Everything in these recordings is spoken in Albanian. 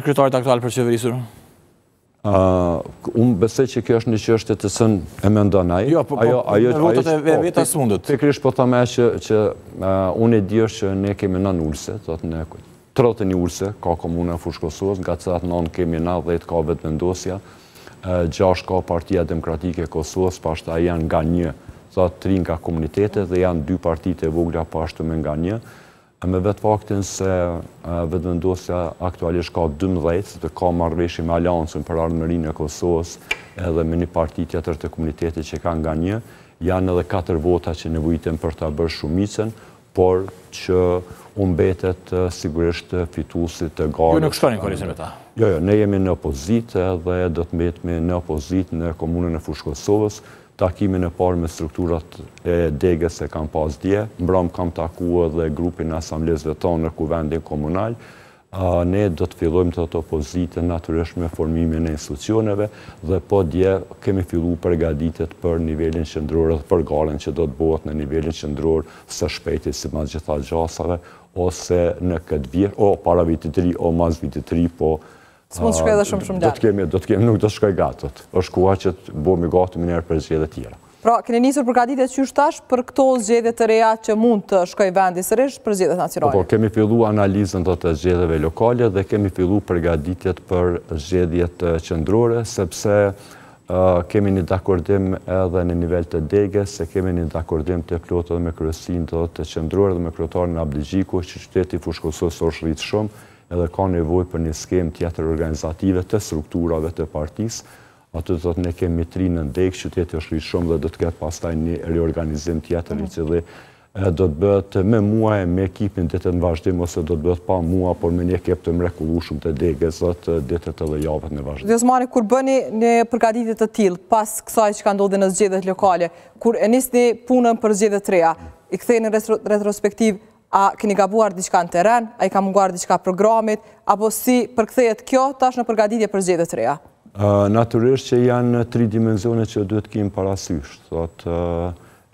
kryetarit aktual për qeverisur? Unë besoj që kjo është një çështje të cën e mendon ai. Jo, me votat e veta smundet. Pikërisht po thamë që unë e di është që ne kemi 9 ulse, thotë ne trotën një ulse, ka komuna e Fushë Kosovës, nga cilat 9 kemi 10 ka vetëvendosja, 6 ka Partia Demokratike e Kosovës, pastaj janë nga 1, thotë 3 nga komunitetet dhe janë 2 partitë e vogla pashtu me nga 1. Me vetë faktin se vetëvendosja aktualisht ka 12, dhe ka marrëveshje me Aleancën për Ardhmërinë e Kosovës edhe me një parti tjetër të komunitetit që ka nga 1, janë edhe 4 vota që nevojiten për ta bërë shumicën, por që u mbetet sigurisht fituesit të garës. Ju nuk shkoni në koalicion me ta? Jo, ne jemi në opozitë dhe do të mbetemi në opozitë në komunën e Fushë Kosovës. Takimin e parë me strukturat e degës e kam pas dje, mbram kam takuar dhe grupin e asamblezëve tonë në kuvendin komunal. Ne do të fillojmë të opozitën natyrisht me formimin e institucioneve dhe po dje kemi fillu përgatitet për nivelin qendror dhe për garën që do të bëhet në nivelin qendror së shpejti si mas gjitha gjasave ose në këtë vit, o para vitit të ri, o mas vitit të ri, po Së mund të shkoj edhe shumë gjatë. Do të kemi, nuk do të shkoj gatët. Është koha që të bëhemi gati më njëherë për zgjedhje tjera. Pra, keni nisur përgatitjet qysh tash për këto zgjedhje të reja që mund të shkoj vendi sërish për zgjedhjet nacionale? Po, kemi fillu analizën të zgjedhjeve lokale dhe kemi fillu përgatitjet për zgjedhjet qendrore, sepse kemi një dakordim edhe në nivel të degës, se kemi një dakordim të plotë edhe me kryesinë të qendrore dhe me kryetarin Abdigjiku, që qyteti Fushë Kosovës është rritë shumë, edhe ka nevojë për një skemë tjetër organizative të strukturave të partisë. Atë do të ne kemi 3 në degë, qyteti është rritë shumë dhe do të ketë pastaj një reorganizim tjetër i cili do të bëhet me mua e me ekipin ditët në vazhdim ose do të bëhet pa mua, por me një ekip të mrekullueshëm të degës ditët edhe javët në vazhdim. Osmani, kur bëni një përgatitje të tillë pas kësaj që ka ndodhur në zgjedhjet lokale, kur e nisni punën për zgjedhjet të reja, i ktheni në retrospektiv, a keni gabuar diçka në terren, a i ka munguar diçka programit, apo si përkthehet kjo tash në përgatitje për zgjedhjet të reja? Natyrisht që janë 3 dimensione që duhet kemi parasysh.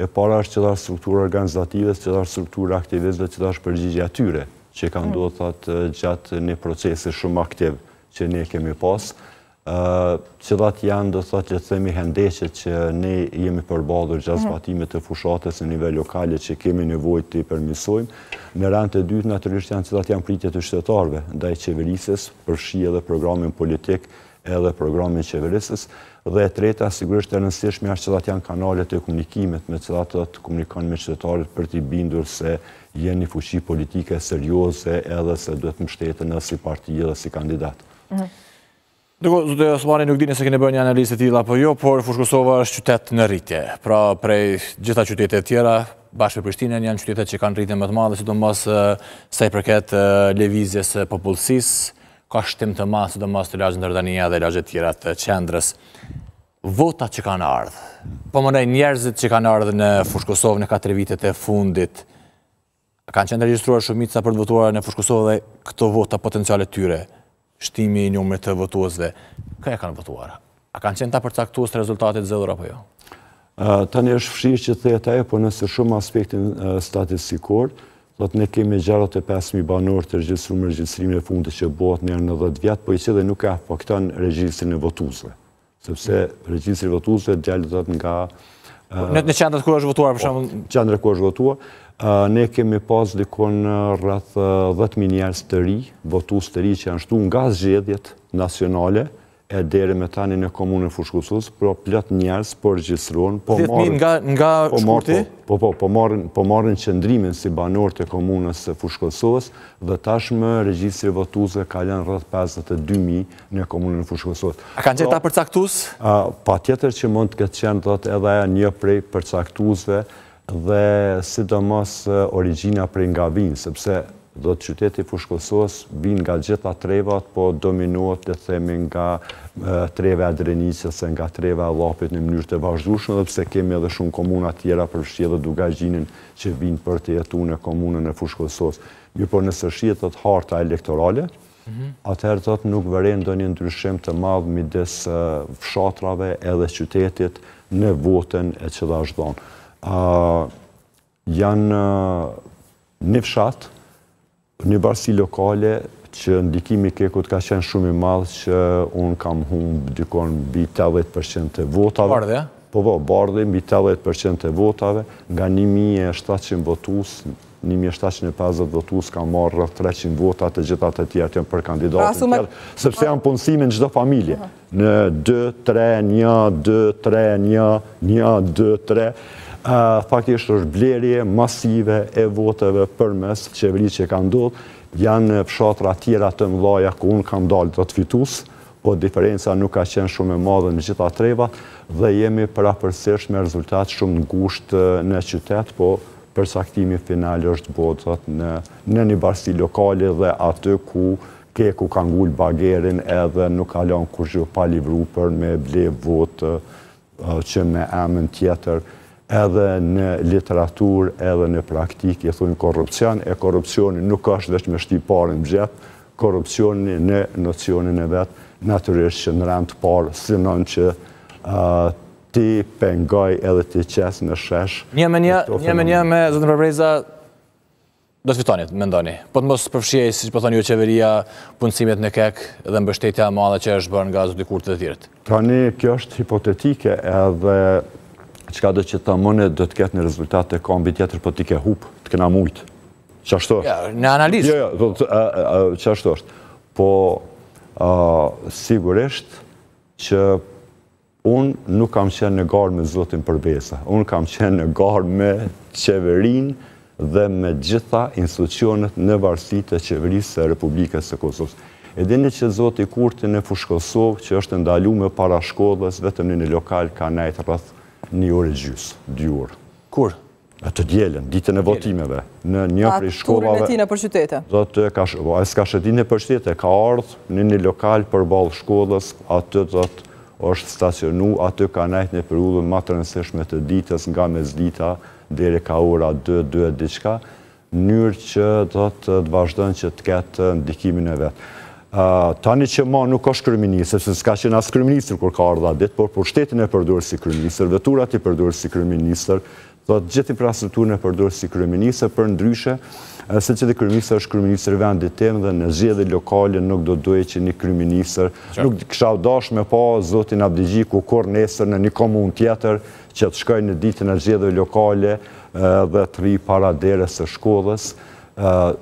E para është që është struktura organizative, që është struktura aktivistëve, që është përgjigje atyre, që ka ndodhur gjatë një procesi shumë aktiv që ne kemi pas. Cilat janë, do thotë që themi hendeqe që ne jemi përballur gjatë zbatimit të fushatës në nivel lokale që kemi nevojë të i përmirësojmë. Në rand të dytë natyrisht janë cilat janë pritjet e qytetarëve ndaj qeverisës, përfshi edhe programin politik edhe programin qeverisës. Dhe e treta sigurisht e rëndësishme është cilat janë kanalet e komunikimit me cilat do të komunikojnë me qytetarët për t'i bindur se jeni fuqi politike serioze edhe se duhet mbështeten edhe si parti edhe si kandidat. Zotë Osmani, nuk dini se keni bërë një analizë të tilla apo jo, por Fushë Kosova është qytet në rritje. Pra prej gjitha qytetet tjera, bashkë me Prishtinën, janë qytetet që kanë rritje më të madhe, sidomos sa i përket lëvizjes popullsisë, ka shtim të madh, sidomos të lagjit Dardania dhe lagjet tjera të qendrës. Votat që kanë ardhur, po më njerëzit që kanë ardhur në Fushë Kosovë në 4 vitet e fundit, kanë qenë regjistruar shumica për të votuar në Fushë Kosovë dhe këto vota potenciale tyre, shtimi i numrit të votuesve, këja kanë votuar? A kanë qenë ta përcaktues të rezultatit zgjedhur apo jo? Tani është fshirë që thehet ajo, por nëse shumë aspektin statistikor, thotë ne kemi 65.000 banorë të regjistruar me regjistrimin e fundit që bëhet në 10 vjet, po i cili nuk ka fakton regjistrin e votuesve. Sepse regjistri i votuesve djalë nga në qendrat ku është votuar për shembull, qendra ku është votuar, ne kemi pas dikon rreth 10.000 njerëz të ri, votues të ri që janë shtuar nga zgjedhjet nacionale e deri me tani në komunën e Fushë Kosovës, por plot njerëz po regjistruan, po marrin nga shkurti? Po marrin qëndrimin si banor të komunës së Fushë Kosovës dhe tashmë regjistri i votuesve ka lënë rreth 52.000 në komunën e Fushë Kosovës. A kanë qenë ta përcaktues? Patjetër që mund të ketë qenë edhe një prej përcaktuesve dhe sidomos origjina prej nga vinë, sepse do të qyteti Fushë Kosovës vinë nga gjitha trevat, po dominohet të themi nga treve Adrenicës, nga treve Allapit në mënyrë të vazhdueshme, dhe pse kemi edhe shumë komuna tjera përfshi edhe Dugazhinin që vinë për të jetuar në komunën e Fushë Kosovës. Mirëpo nëse shihet harta elektorale, atëherë nuk vëren ndonjë ndryshim të madh midis fshatrave edhe qytetit në votën e çdo don. Janë një fshat, një varësi lokale që ndikimi i Kekut ka qenë shumë i madh që unë kam humbë dikon mbi 80% të votave. Bardhi, ja? Po, Bardhi mbi 80% të votave, nga 1700 votues, 1750 votues ka marrë rreth 300 vota, të gjitha të tjerë janë për kandidatën tjetër, sepse janë punësime në çdo familje. Në 2, 3, 1, 2, 3, 1, 1, 2, 3. Faktikisht është blerje masive e votave përmes qeverisë që ka ndodhur. Janë fshatra tjera të mëdha ku unë kam dalë të fitues, po diferenca nuk ka qenë shumë e madhe në gjitha trevat dhe jemi parapërsisht me rezultat shumë ngushtë në qytet, po përcaktimi final është botat në një barësi lokale dhe aty ku Keku ka ngul bagerin edhe nuk ka lënë kurrë pa livru për me ble votë që me emën tjetër edhe në literaturë edhe në praktikë i thonë korrupsion, e korrupsioni nuk është vetëm me shtyp parën në xhep, korrupsioni në nocionin e vet natyrisht që në rand të parë synon që ti pengoj edhe ti qes në shesh. Një me zotën Përbreza, do të fitoni, mendoni. Po të mos përfshijej, siç po thoni ju, qeveria, punësimet në Kek dhe mbështetja e madhe që është bërë nga zoti Kurti dhe të tjerët. Tani kjo është hipotetike edhe çka do që të mëne do të ketë në rezultat të kombi tjetër, po ti ke hup, të kena mujt. Qashtu është? Ja, në analizë. Jo, qashtu është. Po sigurisht që unë nuk kam qenë në garë me zotin Përbreza. Unë kam qenë në garë me qeverinë dhe me gjitha institucionet në varësi të qeverisë e Republikës së Kosovës. E dini që zoti Kurti në Fushë Kosovë, që është ndaluar para shkollës, vetëm në një lokal ka nejt rreth 1 orë e gjys, 2 orë. Kur? Të dielën, ditën e votimeve, në një prej shkollave. Turin e tina për qytete? S'ka shëtinë për qytete, ka ardhë në një lokal përballë shkollës, aty është stacionu, aty ka nejt në periudhën më të rëndësishme të ditës nga mesdita deri ka ora 2 diçka, në mënyrë që do të vazhdojnë që të ketë ndikimin e vet. Tani që ma nuk është kryeministër, sepse s'ka qenë as kryeministër kur ka ardha ditë, por pushtetin e përdorur si kryeministër, veturat i përdorur si kryeministër, gjithë infrastrukturën e përdorur si kryeministër, për ndryshe, se që dhe kryeministër është kryeministër vendit tim dhe në zgjedhje lokale nuk do doje që një kryeministër, nuk kisha dash me pa zotin Abdigji ku kur nesër në një komunë tjetër që të shkoj në ditën e zgjedhjeve lokale dhe të ri para derës së shkollës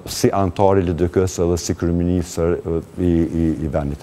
si antar i LDK-s dhe si kryeministër i vendit.